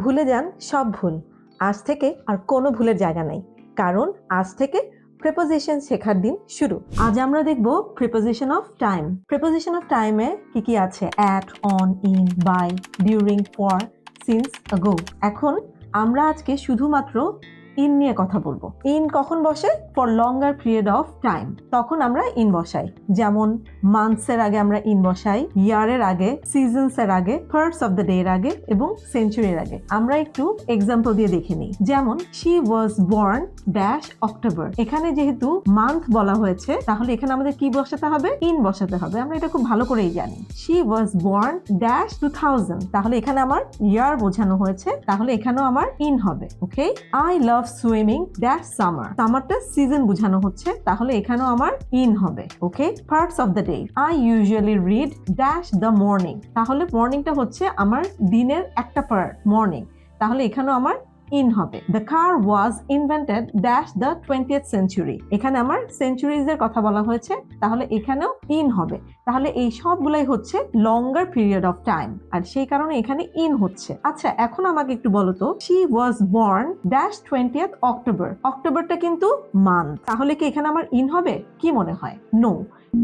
ভুলে যান সব ভুল। আজ থেকে আর কোনো ভুলের জায়গা নাই, কারণ আজ থেকে প্রিপোজিশন শেখার দিন শুরু। আজ আমরা দেখব preposition of time. Preposition of টাইমে কি কি আছে? At, on, in, by, during, for, since, ago. এখন আমরা আজকে শুধুমাত্র ইন নিয়ে কথা বলবো। ইন কখন বসে? For longer period of time, তখন আমরা ইন বসাই। যেমন মান্থস এর আগে আমরা ইন বসাই, ইয়ারের আগে, সিজনস এর আগে, ফার্স্ট অফ দ্য ডে এর আগে এবং সেঞ্চুরির আগে। আমরা একটু এক্সাম্পল দিয়ে দেখে নিই। যেমন she was born dash October. এখানে যেহেতু মান্থ বলা হয়েছে, তাহলে এখানে আমাদের কি বসাতে হবে? ইন বসাতে হবে। আমরা এটা খুব ভালো করেই জানি। শি ওয়াজ বর্ন ড্যাশ 2000, তাহলে এখানে আমার ইয়ার বোঝানো হয়েছে, তাহলে এখানেও আমার ইন হবে। Okay, I love swimming dash summer. সামারটা সিজন বোঝানো হচ্ছে, তাহলে এখানেও আমার ইন হবে। Okay, parts of the day, I usually read dash the morning. তাহলে মর্নিংটা হচ্ছে আমার দিনের একটা পার্ট, মর্নিং, তাহলে এখানেও আমার ইন হবে। The car was invented dash the 20th century। এখানে আমার সেঞ্চুরিজ এর কথা বলা হয়েছে, তাহলে এখানেও ইন হবে। তাহলে এই সবগুলাই হচ্ছে লঙ্গার পিরিয়ড অফ টাইম, আর সেই কারণে এখানে ইন হচ্ছে। আচ্ছা, এখন আমাকে একটু বলো তো, she was born dash 20th October. অক্টোবরটা কিন্তু মান্থ, তাহলে কি এখানে আমার ইন হবে? কি মনে হয়? নো,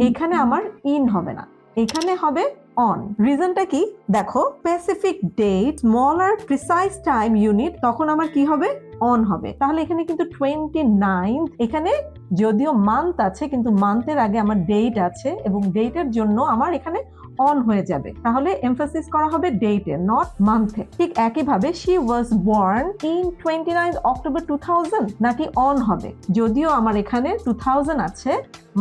এখানে আমার ইন হবে না, এখানে হবে অন। রিজনটা কি দেখো, specific date, smaller precise time unit, তখন আমার কি হবে? অন হবে। তাহলে এখানে কিন্তু 29, এখানে যদিও মান্থ আছে কিন্তু মান্থের আগে আমার ডেট আছে এবং ডেটের জন্য আমার এখানে অন হয়ে যাবে। তাহলে এমফাসিস করা হবে ডেটে, নট মান্থে। ঠিক একইভাবে she was born in 29 October 2000, নাকি অন হবে? যদিও আমার এখানে 2000 আছে,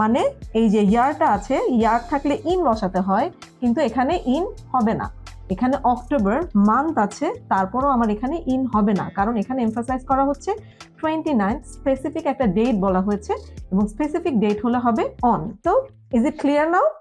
মানে এই যে ইয়ারটা আছে, ইয়ার থাকলে ইন বসাতে হয়, কিন্তু এখানে ইন হবে না। এখানে অক্টোবর মান্থ আছে, তারপরও আমার এখানে ইন হবে না, কারণ এখানে এমফাসাইজ করা হচ্ছে 29, স্পেসিফিক একটা ডেট বলা হয়েছে এবং স্পেসিফিক ডেট হলে হবে অন। তো ইজ ইট ক্লিয়ার নাও?